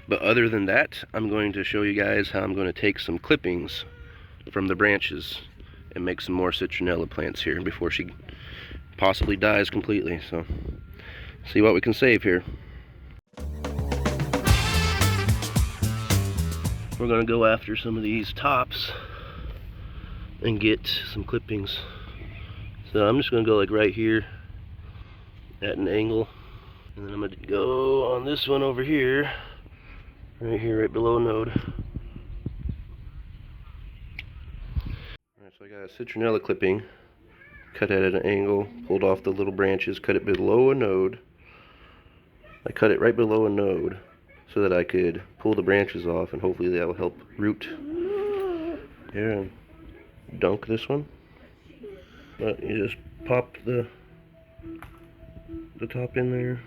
But other than that, I'm going to show you guys how I'm going to take some clippings from the branches and make some more citronella plants here before she possibly dies completely. So, see what we can save here. We're going to go after some of these tops and get some clippings. So I'm just going to go like right here at an angle, and then I'm going to go on this one over here, right below node. Alright, so I got a citronella clipping, cut it at an angle, pulled off the little branches, cut it below a node. I cut it right below a node so that I could pull the branches off, and hopefully that will help root. Here, and dunk this one. But you just pop the top in there.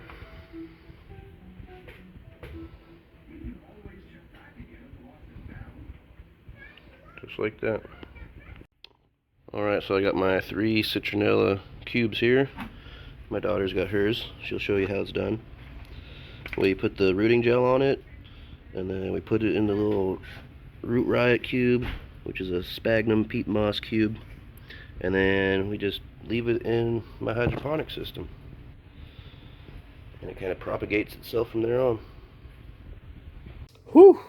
Just like that. Alright, so I got my 3 citronella cubes here. My daughter's got hers. She'll show you how it's done. We put the rooting gel on it, and then we put it in the little root riot cube, which is a sphagnum peat moss cube, and then we just leave it in my hydroponic system, and it kind of propagates itself from there on. Whew!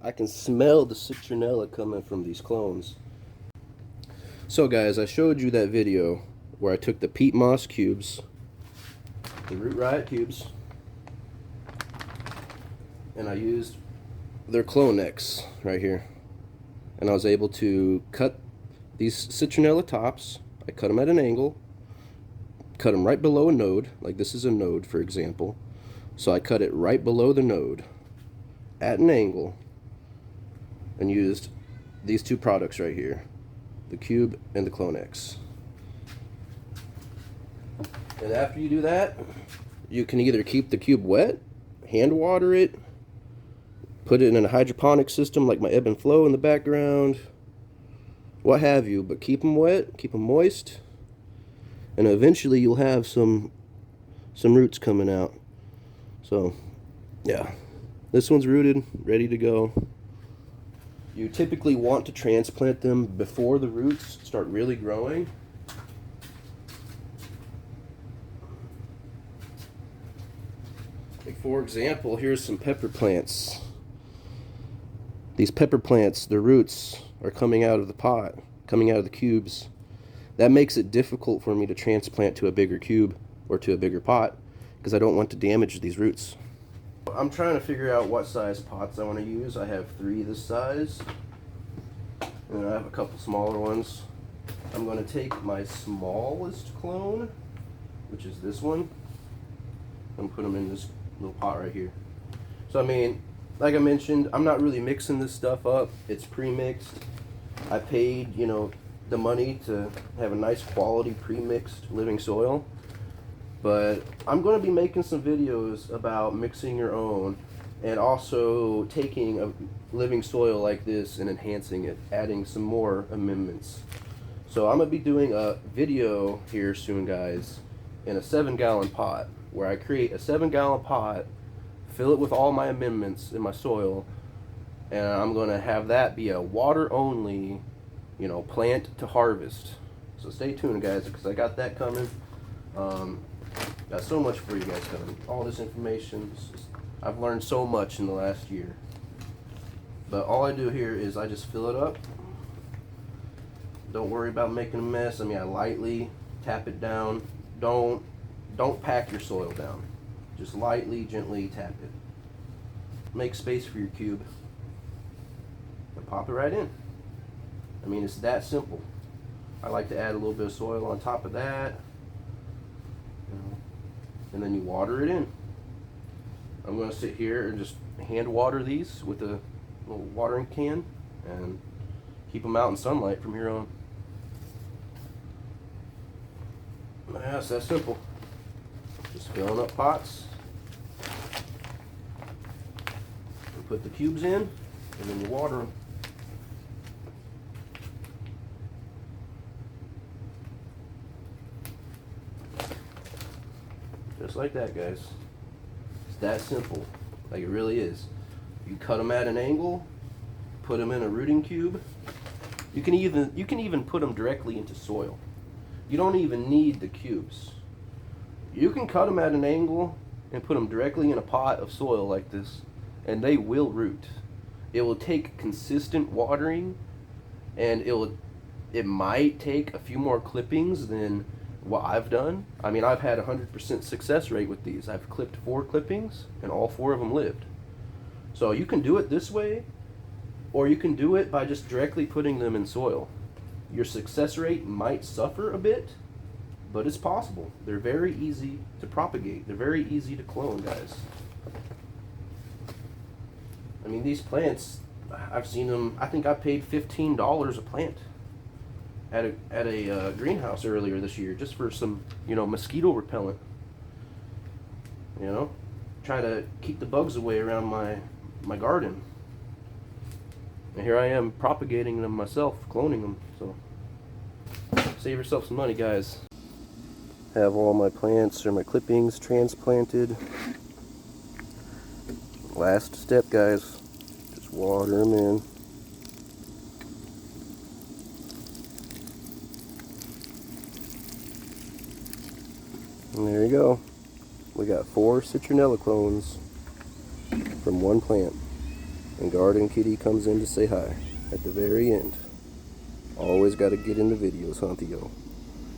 I can smell the citronella coming from these clones. So guys, I showed you that video where I took the peat moss cubes, the root riot cubes, and I used their clone necks right here, and I was able to cut these citronella tops. I cut them at an angle, cut them right below a node, like this is a node for example, so I cut it right below the node at an angle and used these 2 products right here, the cube and the clone X. And after you do that, you can either keep the cube wet, hand water it, put it in a hydroponic system like my ebb and flow in the background, what have you, but keep them wet, keep them moist, and eventually you'll have some roots coming out. So yeah, this one's rooted, ready to go. You typically want to transplant them before the roots start really growing. Like for example, here's some pepper plants. These pepper plants, the roots are coming out of the pot, coming out of the cubes. That makes it difficult for me to transplant to a bigger cube or to a bigger pot because I don't want to damage these roots. I'm trying to figure out what size pots I want to use. I have 3 this size, and I have a couple smaller ones. I'm going to take my smallest clone, which is this one, and put them in this little pot right here. So I mean, like I mentioned, I'm not really mixing this stuff up. It's pre-mixed. I paid, you know, the money to have a nice quality pre-mixed living soil. But I'm going to be making some videos about mixing your own and also taking a living soil like this and enhancing it, adding some more amendments. So I'm going to be doing a video here soon, guys, in a 7-gallon pot where I create a 7-gallon pot, fill it with all my amendments in my soil, and I'm going to have that be a water only, you know, plant to harvest. So stay tuned, guys, because I got that coming. Got so much for you guys coming. All this information. I've learned so much in the last year. But all I do here is I just fill it up. Don't worry about making a mess. I mean, I lightly tap it down. Don't pack your soil down. Just lightly, gently tap it. Make space for your cube. And pop it right in. I mean, it's that simple. I like to add a little bit of soil on top of that. And then you water it in. I'm going to sit here and just hand water these with a little watering can and keep them out in sunlight from here on. Yeah, it's that simple. Just filling up pots. And put the cubes in, and then you water them. Just like that, guys. It's that simple. Like, it really is. You cut them at an angle, put them in a rooting cube. You can even put them directly into soil. You don't even need the cubes. You can cut them at an angle and put them directly in a pot of soil like this, and they will root. It will take consistent watering, and it might take a few more clippings than what I've done. I mean, I've had 100% success rate with these. I've clipped 4 clippings, and all 4 of them lived. So you can do it this way, or you can do it by just directly putting them in soil. Your success rate might suffer a bit, but it's possible. They're very easy to propagate. They're very easy to clone, guys. I mean, these plants, I've seen them, I think I paid $15 a plant at a greenhouse earlier this year just for some, mosquito repellent. Try to keep the bugs away around my garden. And here I am propagating them myself, cloning them. So save yourself some money, guys. Have all my plants or my clippings transplanted. Last step, guys. Just water them in. And there you go. We got 4 Citronella clones from one plant. And Garden Kitty comes in to say hi at the very end. Always got to get in the videos, huh, Theo?